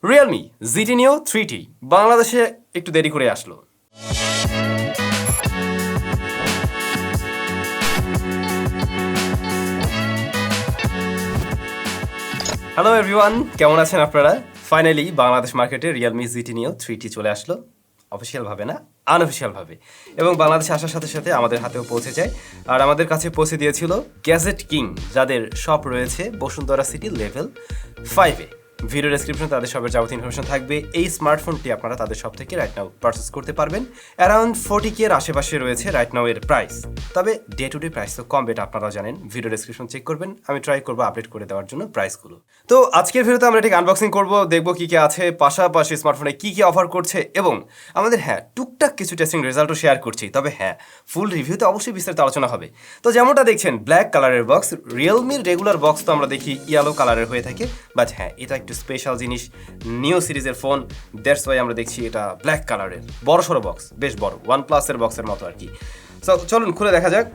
Realme GT Neo 3T বাংলাদেশে একটু দেরি করে আসলো। হ্যালো এভরিওয়ান, কেমন আছেন আপনারা? ফাইনালি বাংলাদেশ মার্কেটে Realme GT Neo 3T চলে আসলো, অফিসিয়ালভাবে না, আনঅফিসিয়ালভাবে। এবং বাংলাদেশে আসার সাথে সাথে আমাদের হাতেও পৌঁছে যায়। আর আমাদের কাছে পৌঁছে দিয়েছিল গ্যাজেট কিং, যাদের শপ রয়েছে বসুন্ধরা সিটি লেভেল 5-এ। ভিডিও ডেসক্রিপশনে তাদের সবের যাবতীয় ইনফরমেশন থাকবে। এই স্মার্টফোনটি আপনারা তাদের শপ থেকে রাইট নাও পারচেস করতে পারবেন। অ্যারাউন্ড 40K এর আশেপাশে রয়েছে রাইট নাও এর প্রাইস। তবে ডে টু ডে প্রাইস তো কম বেট, আপনারাও জানেন। ভিডিও ডেসক্রিপশন চেক করবেন, আমি ট্রাই করবো আপডেট করে দেওয়ার জন্য প্রাইসগুলো। তো আজকের ভিডিওতে আমরা ঠিক আনবক্সিং করবো, দেখবো কী কী আছে, পাশাপাশি স্মার্টফোনে কী কী অফার করছে এবং আমাদের টুকটাক কিছু টেস্টিং রেজাল্টও শেয়ার করছি। তবে ফুল রিভিউতে অবশ্যই বিস্তারিত আলোচনা হবে। তো যেমনটা দেখছেন ব্ল্যাক কালারের বক্স, রিয়েলমির রেগুলার বক্স তো আমরা দেখি ইয়েলো কালারের হয়ে থাকে, বাট এটা একটু স্পেশাল জিনিস, নিও সিরিজের ফোন, দ্যাটস ওয়াই আমরা দেখছি এটা ব্ল্যাক কালারের বড়সড় বক্স, বেশ বড়, OnePlus-এর বক্সের মতো আর কি। সো চলুন খুলে দেখা যাক।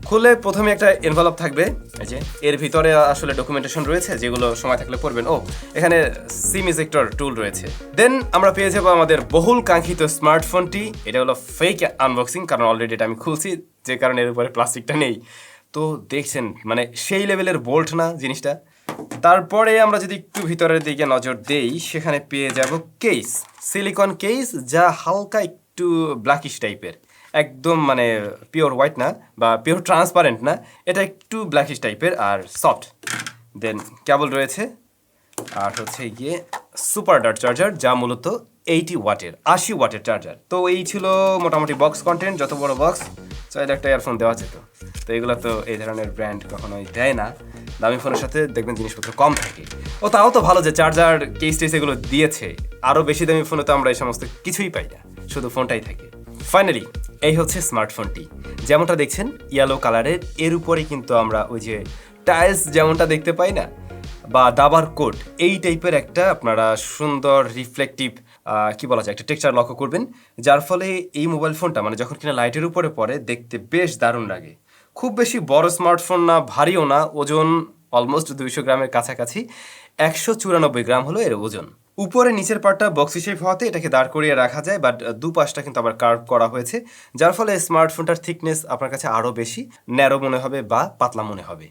খুলে প্রথমে একটা এনভেলপ থাকবে, এই যে এর ভিতরে আসলে ডকুমেন্টেশন রয়েছে যেগুলো সময় থাকলে পড়বেন। এখানে সিম ইজেক্টর টুল রয়েছে। দেন আমরা পেয়ে যাবো আমাদের বহুল কাঙ্ক্ষিত স্মার্টফোনটি। এটা হলো ফেক আনবক্সিং, কারণ অলরেডি এটা আমি খুলছি, যে কারণে এর উপরে প্লাস্টিকটা নেই। তো দেখছেন মানে সেই লেভেলের বোল্ট না জিনিসটা। তারপরে আমরা যদি একটু ভিতরের দিকে নজর দেই, সেখানে পেয়ে যাব কেস, সিলিকন কেস, যা হালকা একটু ব্ল্যাকিশ টাইপের, একদম মানে পিওর হোয়াইট না বা পিওর ট্রান্সপারেন্ট না, এটা একটু ব্ল্যাকিশ টাইপের আর সফট। দেন কেবল রয়েছে, আর হচ্ছে গিয়ে সুপার ডার্ট চার্জার, যা মূলত 80 ওয়াটের চার্জার। তো এই ছিল মোটামুটি বক্স কন্টেন্ট। যত বড় বক্স চাইলে একটা ইয়ারফোন দেওয়া যেত, তো এগুলো তো এই ধরনের ব্র্যান্ড কখনোই দেয় না। দামি ফোনের সাথে দেখবেন জিনিসপত্র কম থাকে। তাও তো ভালো যে চার্জার, কেস টেস এগুলো দিয়েছে। আরও বেশি দামি ফোনে তো আমরা এই সমস্ত কিছুই পাই না, শুধু ফোনটাই থাকে। ফাইনালি এই হচ্ছে স্মার্টফোনটি, যেমনটা দেখছেন ইয়েলো কালারের। এর উপরে কিন্তু আমরা ওই যে টাইলস যেমনটা দেখতে পাই না, বা দাবার কোট, এই টাইপের একটা আপনারা সুন্দর রিফ্লেকটিভ কি বলা যায় একটা টেক্সচার লক্ষ্য করবেন, যার ফলে এই মোবাইল ফোনটা মানে যখন কিনা লাইটের উপরে পড়ে দেখতে বেশ দারুণ লাগে। খুব বেশি বড় স্মার্টফোন না, ভারীও না, ওজন অলমোস্ট 200 গ্রামের কাছাকাছি, 194 গ্রাম হলো এর ওজন। উপরে নিচের পার্টটা বক্সি শেপ হওয়াতে এটাকে দাঁড় করিয়ে রাখা যায়, বাট দুপাশটা কিন্তু আবার কার্ভ করা হয়েছে, যার ফলে স্মার্টফোনটার থিকনেস আপনার কাছে আরও বেশি ন্যারো মনে হবে বা পাতলা মনে হবে।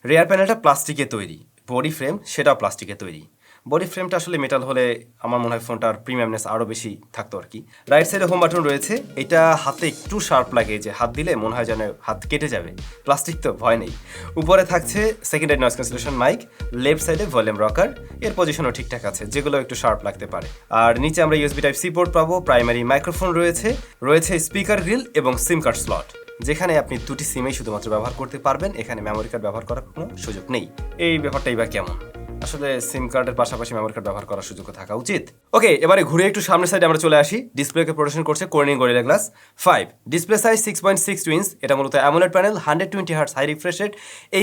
রেয়ার প্যানেলটা প্লাস্টিকে তৈরি, বডি ফ্রেম সেটাও প্লাস্টিকে তৈরি। বডি ফ্রেমটা আসলে মেটাল হলে আমার মনে হয় ফোনটার প্রিমিয়ামনেস আরও বেশি থাকতো আর কি। রাইট সাইডে হোম বাটন রয়েছে, এটা হাতে একটু শার্প লাগে, যে হাত দিলে মনে হয় যেন হাত কেটে যাবে, প্লাস্টিক তো ভয় নেই। উপরে থাকছে secondary noise cancellation mic, left সাইডে ভলিউম রকার, এর পজিশনও ঠিকঠাক আছে, যেগুলো একটু শার্প লাগতে পারে। আর নিচে আমরা USB টাইপ সি পোর্ট পাবো, প্রাইমারি মাইক্রোফোন রয়েছে স্পিকার গ্রিল এবং সিম কার্ড স্লট, যেখানে আপনি দুটি সিমেই শুধুমাত্র ব্যবহার করতে পারবেন। এখানে মেমোরি কার্ড ব্যবহার করার কোনো সুযোগ নেই। এই ব্যাপারটাই বা কেমন? আসলে সিম কার্ডের পাশাপাশি মেমোরি কার্ড ব্যবহার করার সুযোগ থাকা উচিত। ওকে, এবারে ঘুরে একটু সামনের সাইডে আমরা চলে আসি। ডিসপ্লেকে প্রোটেকশন করছে Corning Gorilla glass 5। Display size 6.62 inch. এটা মূলত AMOLED panel, 120 hertz high refresh rate,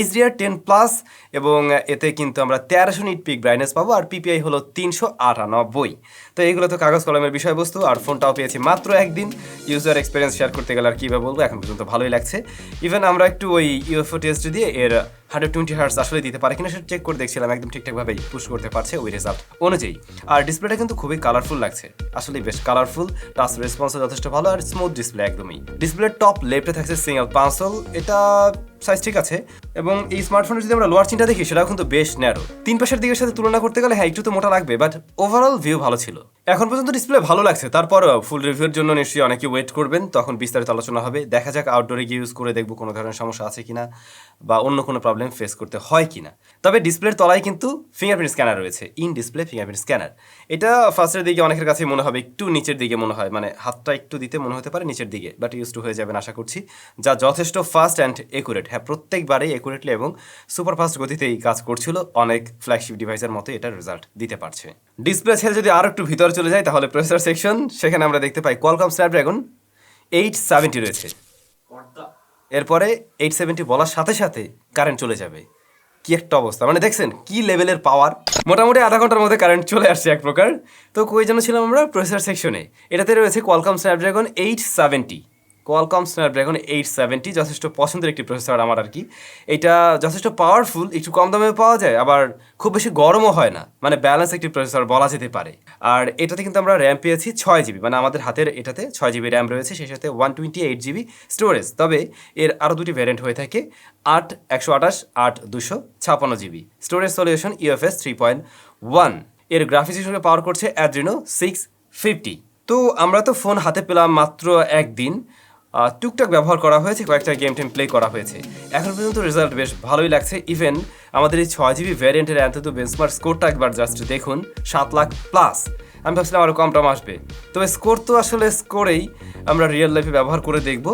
HDR10+, এবং এতে কিন্তু আমরা 1300 নিট পিক ব্রাইটনেস পাবো, আর PPI হলো 398। তো এইগুলো তো কাগজ কলমের বিষয়বস্তু। আর ফোনটাও পেয়েছি মাত্র একদিন। ইউজার এক্সপিরিয়েন্স শেয়ার করতে গেলে আর কীভাবে বলবো, এখন পর্যন্ত ভালোই লাগছে। ইভেন আমরা একটু ওই UFO টেস্ট দিয়ে এর 120 হার্টজ আসলে দিতে পারে কিনা সেটা চেক করে দেখছিলাম, একদম ঠিকঠাকভাবেই পুশ করতে পারছে ওই রেজাল্ট অনুযায়ী। আর ডিসপ্লেটা কিন্তু খুবই কালারফুল লাগছে, আসলে বেশ কালারফুল, টাচ রেসপন্সও যথেষ্ট ভালো, আর স্মুথ ডিসপ্লে একদমই। ডিসপ্লের টপ লেফটে থাকছে সিঙ্গেল পাঁচল, এটা সাইজ ঠিক আছে। এবং এই স্মার্টফোনের যদি আমরা লোয়ার চিনটা দেখি, সেটাও কিন্তু বেশ ন্যারো। তিন পাশের দিকের সাথে তুলনা করতে গেলে একটু তো মোটা লাগবে, বাট ওভারঅল ভিউ ভালো ছিল। এখন পর্যন্ত ডিসপ্লে ভালো লাগছে। তারপরও ফুল রিভিউর জন্য নিশ্চয়ই অনেকে ওয়েট করবেন, তখন বিস্তারিত আলোচনা হবে। দেখা যাক আউটডোরে গিয়ে ইউজ করে দেখবো কোনো ধরনের সমস্যা আছে কিনা বা অন্য কোনো প্রবলেম ফেস করতে হয় কিনা। তবে ডিসপ্লের তলায় কিন্তু ফিঙ্গারপ্রিন্ট স্ক্যানার রয়েছে, ইন ডিসপ্লে ফিঙ্গারপ্রিন্ট স্ক্যানার। এটা ফার্স্টের দিকে অনেকের কাছে মনে হবে একটু নিচের দিকে মনে হয়, মানে হাতটা একটু দিতে মনে হতে পারে নিচের দিকে, বাট ইউজ টু হয়ে যাবেন আশা করছি। যা যথেষ্ট ফাস্ট অ্যান্ড একুরেট, প্রত্যেকবারেই একুরেটলি এবং সুপার ফাস্ট গতিতেই কাজ করছিল। অনেক ফ্ল্যাগশিপ ডিভাইসের মতো এটার রেজাল্ট দিতে পারছে। ডিসপ্লে ছেড়ে যদি আরও একটু ভিতরে চলে যায়, তাহলে প্রসেসর সেকশন, সেখানে আমরা দেখতে পাই কোয়ালকম স্ন্যাপড্রাগন 870 রয়েছে। এরপরে 870 বলার সাথে সাথে কারেন্ট চলে যাবে, কি একটা অবস্থা, মানে দেখছেন কি লেভেলের পাওয়ার। মোটামুটি আধা ঘন্টার মধ্যে কারেন্ট চলে আসছে এক প্রকার। তো কই যেন ছিলাম আমরা, প্রসেসর সেকশনে। এটাতে রয়েছে কোয়ালকম স্ন্যাপড্রাগন 870, কোয়ালকম স্ন্যাপড্রাগন 870 যথেষ্ট পছন্দের একটি প্রসেসর আমার আর কি। এটা যথেষ্ট পাওয়ারফুল, একটু কম দামে পাওয়া যায়, আবার খুব বেশি গরমও হয় না, মানে ব্যালেন্স একটি প্রসেসর বলা যেতে পারে। আর এটাতে কিন্তু আমরা র্যাম পেয়েছি 6 GB, মানে আমাদের হাতের এটাতে 6 GB র্যাম রয়েছে, সেই সাথে 128 GB স্টোরেজ। তবে এর আরও দুটি ভ্যারিয়েন্ট হয়ে থাকে, 8 128, 8 256 GB স্টোরেজ সলিউশন UFS 3.1। এর গ্রাফিক্স হিসেবে পাওয়ার করছে Adreno 650। তো আমরা তো ফোন হাতে পেলাম মাত্র একদিন, টুকটাক ব্যবহার করা হয়েছে, কয়েকটা গেম টেম প্লে করা হয়েছে। এখন পর্যন্ত রেজাল্ট বেশ ভালোই লাগছে। ইভেন আমাদের এই 6 GB ভ্যারিয়েন্টের অন্তত বেঞ্চমার্ক স্কোরটা একবার জাস্ট দেখুন, 7 লাখ প্লাস। আমি ভাবছিলাম আরও কম টম আসবে, তবে স্কোর তো আসলে স্কোরেই। আমরা রিয়েল লাইফে ব্যবহার করে দেখব,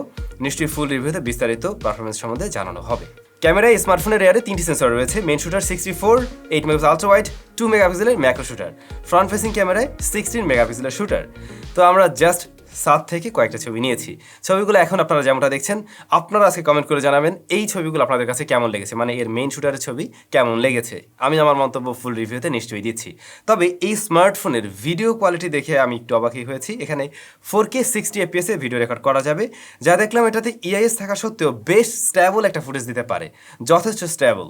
নিশ্চয়ই ফুল রিভিউতে বিস্তারিত পারফরমেন্স সম্বন্ধে জানানো হবে। ক্যামেরায় স্মার্টফোনের রেয়ারে 3টি সেন্সর রয়েছে। Main shooter 64, 8 megapixel ultra wide, 2 মেগাপিক্সেলের ম্যাক্রো শুটার। ফ্রন্ট ফেসিং ক্যামেরায় 16 মেগাপিক্সেলের শুটার। তো আমরা জাস্ট সাত থেকে কয়েকটা ছবি নিয়েছি। ছবিগুলো এখন আপনারা যেমনটা দেখছেন, আপনারা আজকে কমেন্ট করে জানাবেন এই ছবিগুলো আপনাদের কাছে কেমন লেগেছে, মানে এর মেইন শুটারের ছবি কেমন লেগেছে। আমি আমার মন্তব্য ফুল রিভিউতে নিশ্চয়ই দিচ্ছি। তবে এই স্মার্টফোনের ভিডিও কোয়ালিটি দেখে আমি একটু অবাকই হয়েছি। এখানে 4K 60 FPS এ ভিডিও রেকর্ড করা যাবে, যা দেখলাম এটাতে EIS থাকা সত্ত্বেও বেশ স্ট্যাবল একটা ফুটেজ দিতে পারে, যথেষ্ট স্ট্যাবল।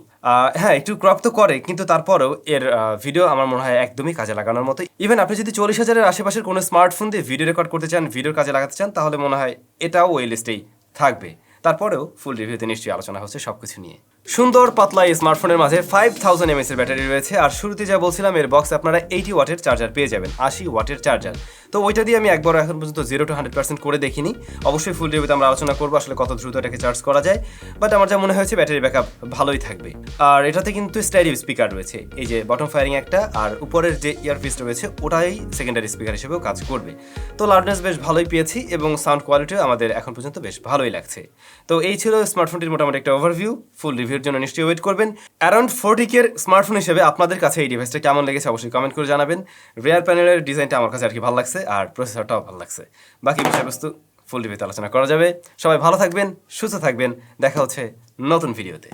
হ্যাঁ, একটু ক্রপ তো করে, কিন্তু তারপরেও এর ভিডিও আমার মনে হয় একদমই কাজে লাগানোর মতো। ইভেন আপনি যদি 40,000-এর আশেপাশের কোনো স্মার্টফোন দিয়ে ভিডিও রেকর্ড করতে চান, ভিডিওর কাজে লাগাতে চান, তাহলে মনে হয় এটাও ওই লিস্টেই থাকবে। তারপরেও ফুল রিভিউতে নিশ্চয়ই আলোচনা হচ্ছে সবকিছু নিয়ে। সুন্দর পাতলা এই স্মার্টফোনের মাঝে 5000 mAh এর ব্যাটারি রয়েছে। আর শুরুতে যা বলছিলাম, এর বক্সে আপনারা 80 ওয়াটের চার্জার পেয়ে যাবেন, 80 ওয়াটের চার্জার। তো ওইটা দিয়ে আমি একবার এখন পর্যন্ত 0 to 100% করে দেখিনি। অবশ্যই ফুল রিভিউতে আমরা আলোচনা করবো আসলে কত দ্রুত এটাকে চার্জ করা যায়, বাট আমার যা মনে হয়েছে ব্যাটারি ব্যাকআপ ভালোই থাকবে। আর এটাতে কিন্তু স্টেরিও স্পিকার রয়েছে, এই যে বটম ফায়ারিং একটা, আর উপরের যে ইয়ারপিস রয়েছে ওটাই সেকেন্ডারি স্পিকার হিসেবেও কাজ করবে। তো লাউডনেস বেশ ভালোই পেয়েছি এবং সাউন্ড কোয়ালিটিও আমাদের এখন পর্যন্ত বেশ ভালোই লাগছে। তো এই ছিল স্মার্টফোনটির মোটামুটি একটা ওভারভিউ। ফুল রিভিউর জন্য নিশ্চয়ই ওয়েট করবেন। অ্যারাউন্ড 40K স্মার্টফোন হিসেবে আপনাদের কাছে এই ডিভাইসটা কেমন লেগেছে অবশ্যই কমেন্ট করে জানাবেন। রিয়ার প্যানেলের ডিজাইনটা আমার কাছে আর কি ভালো লাগছে, আর প্রসেসরটাও ভালো লাগছে। বাকি বিষয়বস্তু ফুল রিভিউতে আলোচনা করা যাবে। সবাই ভালো থাকবেন, সুস্থ থাকবেন, দেখা হচ্ছে নতুন ভিডিওতে।